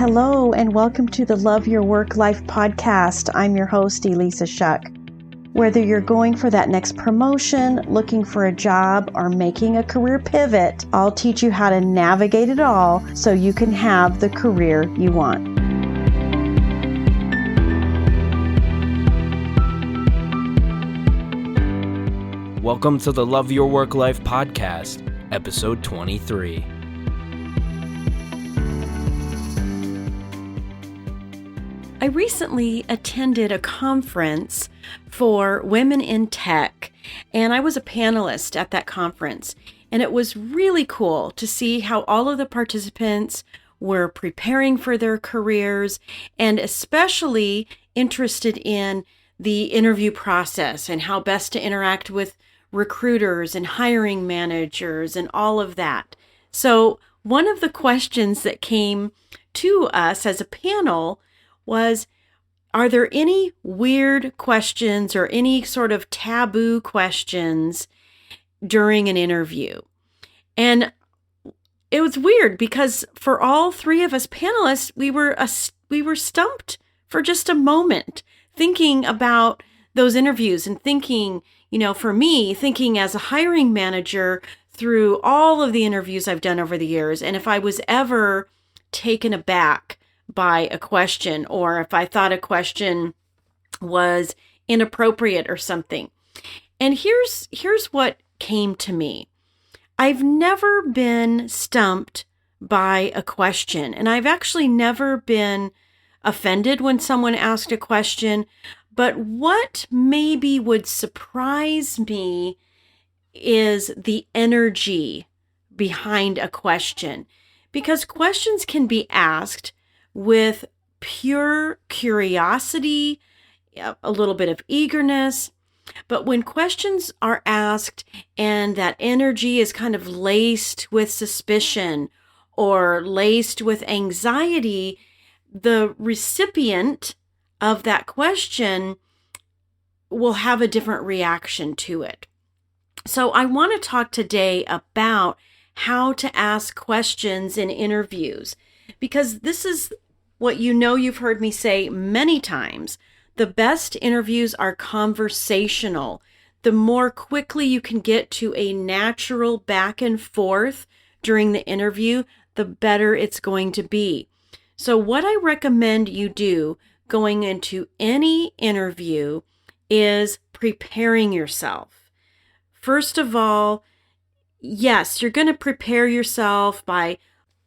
Hello, and welcome to the Love Your Work Life podcast. I'm your host, Elissa Shuck. Whether you're going for that next promotion, looking for a job, or making a career pivot, I'll teach you how to navigate it all so you can have the career you want. Welcome to the Love Your Work Life podcast, episode 23. I recently attended a conference for women in tech, and I was a panelist at that conference. And it was really cool to see how all of the participants were preparing for their careers and especially interested in the interview process and how best to interact with recruiters and hiring managers and all of that. So one of the questions that came to us as a panel was, are there any weird questions or any sort of taboo questions during an interview? And it was weird because for all three of us panelists, we were stumped for just a moment thinking about those interviews and thinking, for me, thinking as a hiring manager through all of the interviews I've done over the years, and if I was ever taken aback by a question, or if I thought a question was inappropriate or something. And here's what came to me. I've never been stumped by a question, and I've actually never been offended when someone asked a question, but what maybe would surprise me is the energy behind a question, because questions can be asked with pure curiosity, a little bit of eagerness. But when questions are asked and that energy is kind of laced with suspicion or laced with anxiety, the recipient of that question will have a different reaction to it. So I want to talk today about how to ask questions in interviews, because this is what you've heard me say many times. The best interviews are conversational. The more quickly you can get to a natural back and forth during the interview, the better it's going to be. So what I recommend you do going into any interview is preparing yourself. First of all, yes, you're going to prepare yourself by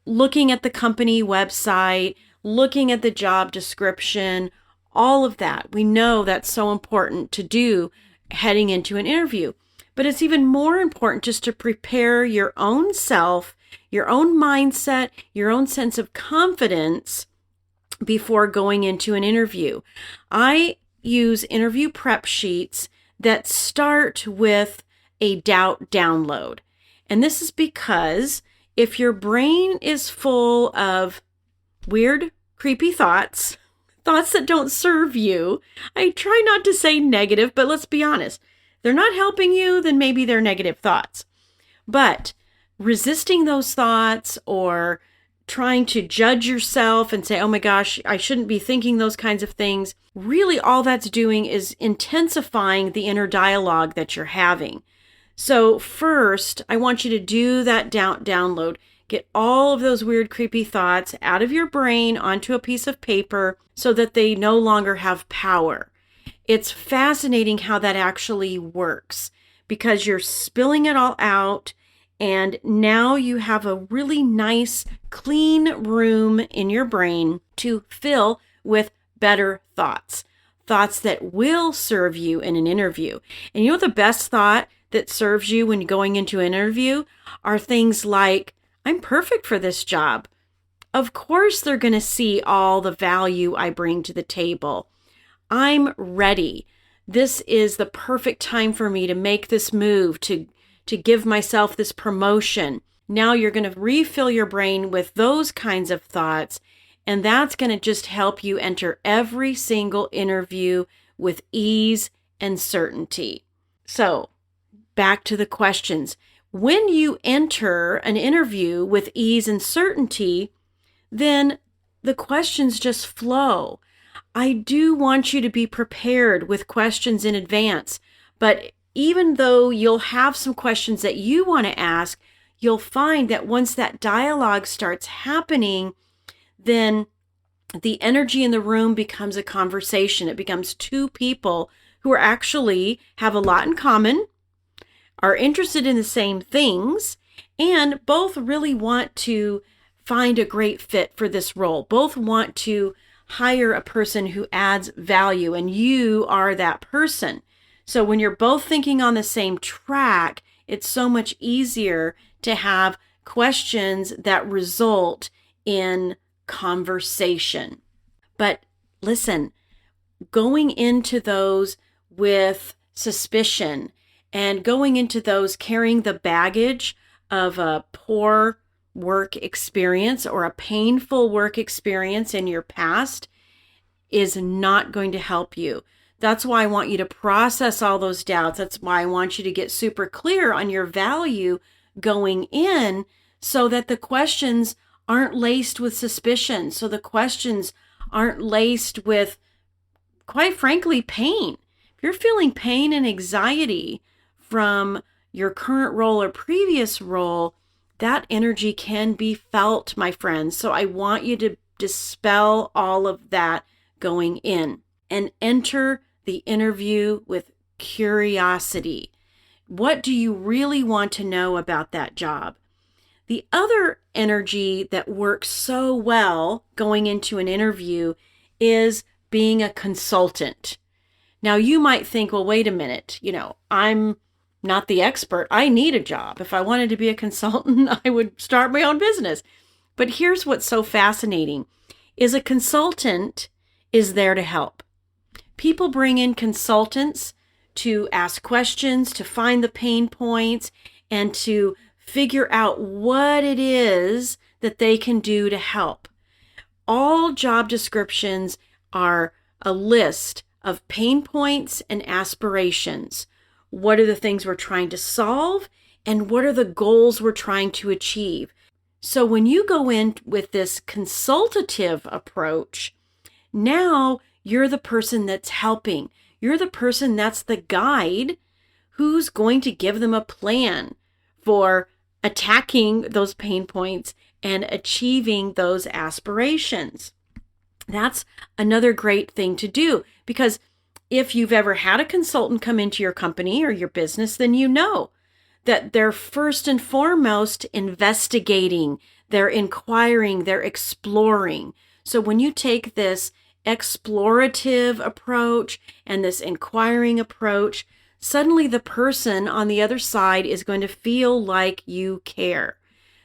looking at the company website, looking at the job description, all of that. We know that's so important to do heading into an interview. But it's even more important just to prepare your own self, your own mindset, your own sense of confidence before going into an interview. I use interview prep sheets that start with a doubt download. And this is because if your brain is full of weird, creepy thoughts that don't serve you, I try not to say negative, but let's be honest. They're not helping you, then maybe they're negative thoughts. But resisting those thoughts or trying to judge yourself and say, oh my gosh, I shouldn't be thinking those kinds of things, really all that's doing is intensifying the inner dialogue that you're having. So first, I want you to do that download. Get all of those weird, creepy thoughts out of your brain onto a piece of paper so that they no longer have power. It's fascinating how that actually works because you're spilling it all out, and now you have a really nice, clean room in your brain to fill with better thoughts that will serve you in an interview. And the best thought that serves you when going into an interview are things like, I'm perfect for this job. Of course, they're going to see all the value I bring to the table. I'm ready. This is the perfect time for me to make this move, to give myself this promotion. Now you're going to refill your brain with those kinds of thoughts, and that's going to just help you enter every single interview with ease and certainty. So, back to the questions. When you enter an interview with ease and certainty, then the questions just flow. I do want you to be prepared with questions in advance, but even though you'll have some questions that you want to ask, you'll find that once that dialogue starts happening, then the energy in the room becomes a conversation. It becomes two people who are actually have a lot in common, are interested in the same things, and both really want to find a great fit for this role. Both want to hire a person who adds value, and you are that person. So when you're both thinking on the same track, it's so much easier to have questions that result in conversation. But listen, going into those with suspicion and going into those carrying the baggage of a poor work experience or a painful work experience in your past is not going to help you. That's why I want you to process all those doubts. That's why I want you to get super clear on your value going in so that the questions aren't laced with suspicion. So the questions aren't laced with, quite frankly, pain. If you're feeling pain and anxiety from your current role or previous role, that energy can be felt, my friends. So I want you to dispel all of that going in and enter the interview with curiosity. What do you really want to know about that job? The other energy that works so well going into an interview is being a consultant. Now you might think, well, wait a minute, I'm not the expert. I need a job. If I wanted to be a consultant, I would start my own business. But here's what's so fascinating is a consultant is there to help. People bring in consultants to ask questions, to find the pain points, and to figure out what it is that they can do to help. All job descriptions are a list of pain points and aspirations. What are the things we're trying to solve, and what are the goals we're trying to achieve? So when you go in with this consultative approach, now you're the person that's helping. You're the person that's the guide who's going to give them a plan for attacking those pain points and achieving those aspirations. That's another great thing to do, because if you've ever had a consultant come into your company or your business, then you know that they're first and foremost investigating, they're inquiring, they're exploring. So when you take this explorative approach and this inquiring approach, suddenly the person on the other side is going to feel like you care,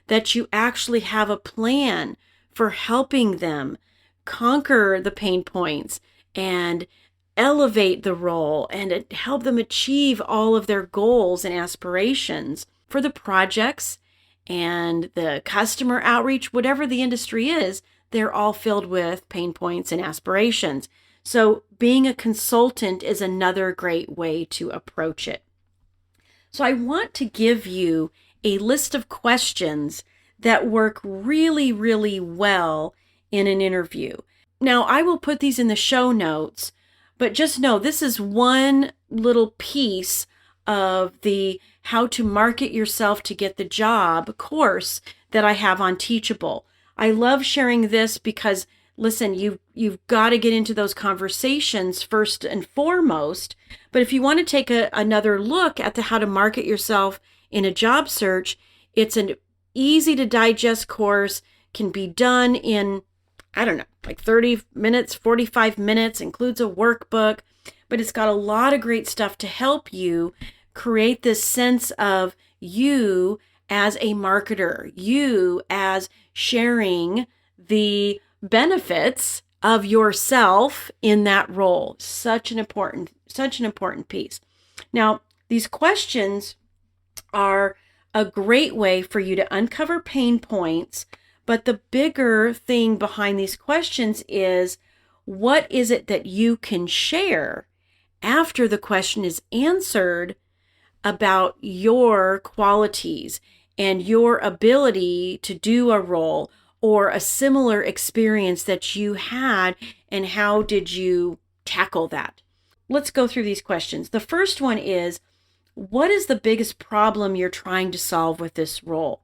that you actually have a plan for helping them conquer the pain points and elevate the role and help them achieve all of their goals and aspirations for the projects and the customer outreach, whatever the industry is. They're all filled with pain points and aspirations. So being a consultant is another great way to approach it. So I want to give you a list of questions that work really, really well in an interview. Now, I will put these in the show notes, but just know this is one little piece of the How to Market Yourself to Get the Job course that I have on Teachable. I love sharing this because, listen, you've got to get into those conversations first and foremost. But if you want to take another look at the How to Market Yourself in a Job Search, it's an easy to digest course, can be done in, like 30 minutes, 45 minutes, includes a workbook, but it's got a lot of great stuff to help you create this sense of you as a marketer, you as sharing the benefits of yourself in that role. Such an important piece. Now, these questions are a great way for you to uncover pain points, but the bigger thing behind these questions is, what is it that you can share after the question is answered about your qualities and your ability to do a role, or a similar experience that you had, and how did you tackle that? Let's go through these questions. The first one is, what is the biggest problem you're trying to solve with this role?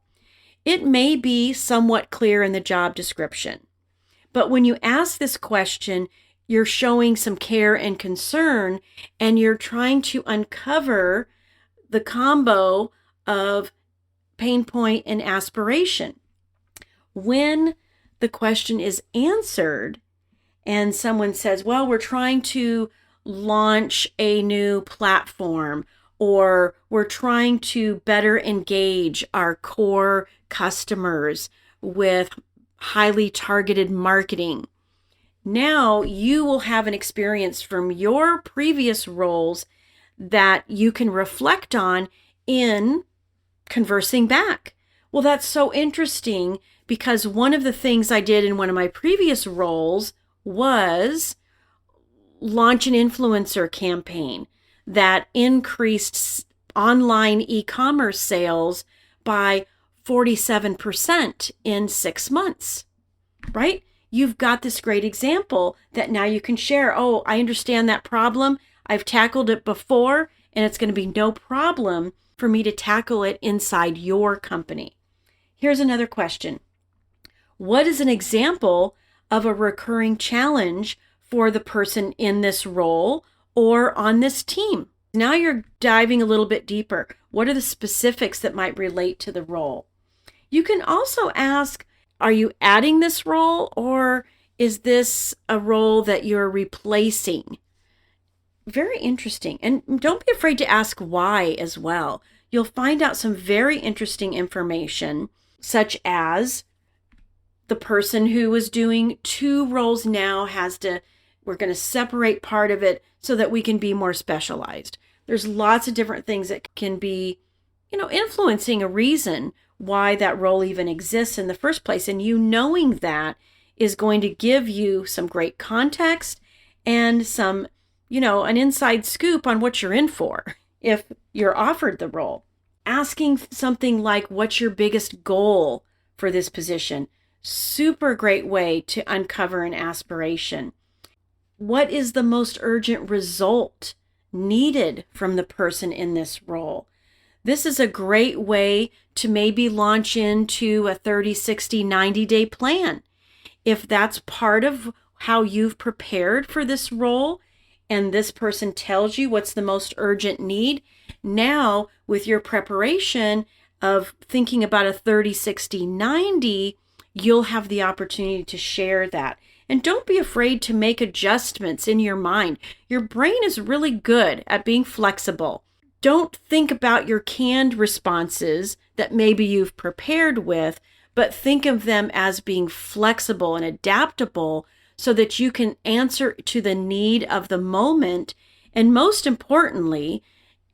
It may be somewhat clear in the job description, but when you ask this question, you're showing some care and concern, and you're trying to uncover the combo of pain point and aspiration. When the question is answered and someone says, well, we're trying to launch a new platform, or we're trying to better engage our core customers with highly targeted marketing. Now you will have an experience from your previous roles that you can reflect on in conversing back. Well, that's so interesting, because one of the things I did in one of my previous roles was launch an influencer campaign that increased online e-commerce sales by 47% in 6 months, right? You've got this great example that now you can share. Oh, I understand that problem. I've tackled it before, and it's going to be no problem for me to tackle it inside your company. Here's another question. What is an example of a recurring challenge for the person in this role or on this team? Now you're diving a little bit deeper. What are the specifics that might relate to the role? You can also ask, are you adding this role, or is this a role that you're replacing? Very interesting. And don't be afraid to ask why as well. You'll find out some very interesting information, such as the person who was doing 2 roles now we're going to separate part of it so that we can be more specialized. There's lots of different things that can be, influencing a reason why that role even exists in the first place. And you knowing that is going to give you some great context and some, an inside scoop on what you're in for if you're offered the role. Asking something like, what's your biggest goal for this position? Super great way to uncover an aspiration. What is the most urgent result needed from the person in this role? This is a great way to maybe launch into a 30, 60, 90-day plan. If that's part of how you've prepared for this role, and this person tells you what's the most urgent need, now with your preparation of thinking about a 30, 60, 90, you'll have the opportunity to share that. And don't be afraid to make adjustments in your mind. Your brain is really good at being flexible. Don't think about your canned responses that maybe you've prepared with, but think of them as being flexible and adaptable so that you can answer to the need of the moment. And most importantly,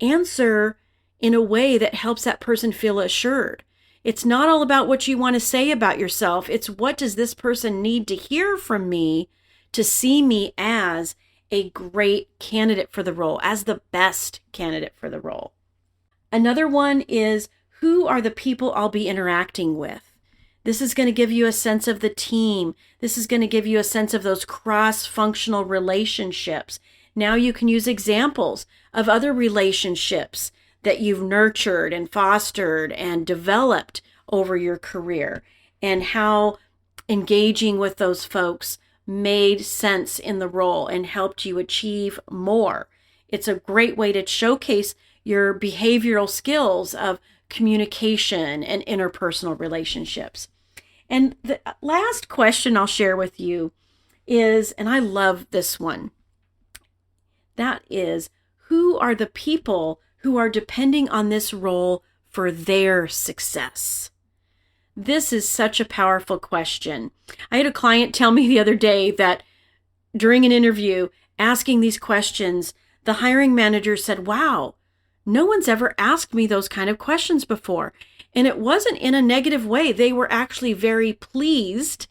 answer in a way that helps that person feel assured. It's not all about what you want to say about yourself. It's what does this person need to hear from me to see me as a great candidate for the role, as the best candidate for the role. Another one is, who are the people I'll be interacting with? This is going to give you a sense of the team. This is going to give you a sense of those cross-functional relationships. Now you can use examples of other relationships that you've nurtured and fostered and developed over your career, and how engaging with those folks made sense in the role and helped you achieve more. It's a great way to showcase your behavioral skills of communication and interpersonal relationships. And the last question I'll share with you is, and I love this one, that is, who are the people who are depending on this role for their success? This is such a powerful question. I had a client tell me the other day that during an interview, asking these questions, the hiring manager said, wow, no one's ever asked me those kind of questions before. And it wasn't in a negative way. They were actually very pleased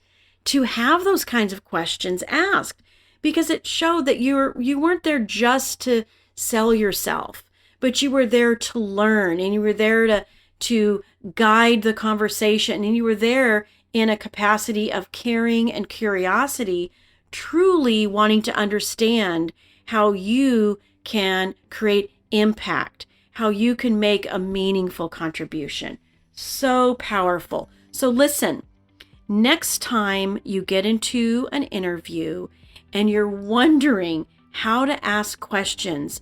to have those kinds of questions asked, because it showed that you weren't there just to sell yourself, but you were there to learn, and you were there to guide the conversation, and you were there in a capacity of caring and curiosity, truly wanting to understand how you can create impact, how you can make a meaningful contribution. So powerful. So listen, next time you get into an interview and you're wondering how to ask questions,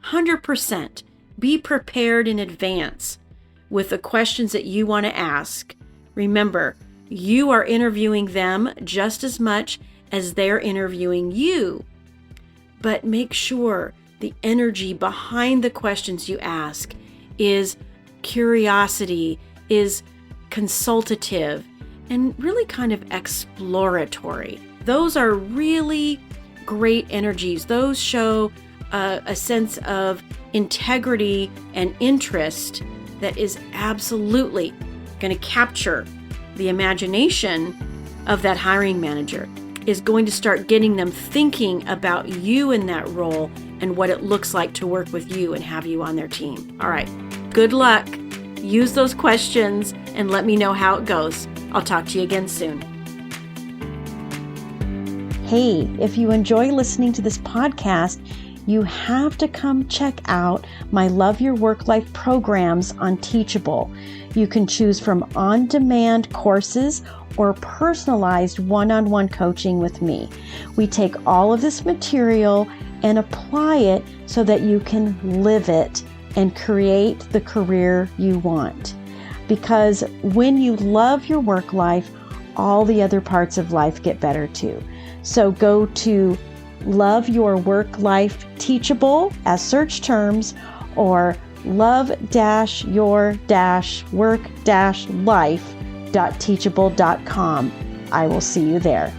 100% be prepared in advance with the questions that you want to ask. Remember, you are interviewing them just as much as they're interviewing you. But make sure the energy behind the questions you ask is curiosity, is consultative, and really kind of exploratory. Those are really great energies. Those show a sense of integrity and interest that is absolutely going to capture the imagination of that hiring manager, is going to start getting them thinking about you in that role and what it looks like to work with you and have you on their team. All right, good luck. Use those questions and let me know how it goes. I'll talk to you again soon. Hey, if you enjoy listening to this podcast, you have to come check out my Love Your Work Life programs on Teachable. You can choose from on-demand courses or personalized one-on-one coaching with me. We take all of this material and apply it so that you can live it and create the career you want. Because when you love your work life, all the other parts of life get better too. So go to Love Your Work Life Teachable as search terms, or love-your-work-life.teachable.com. I will see you there.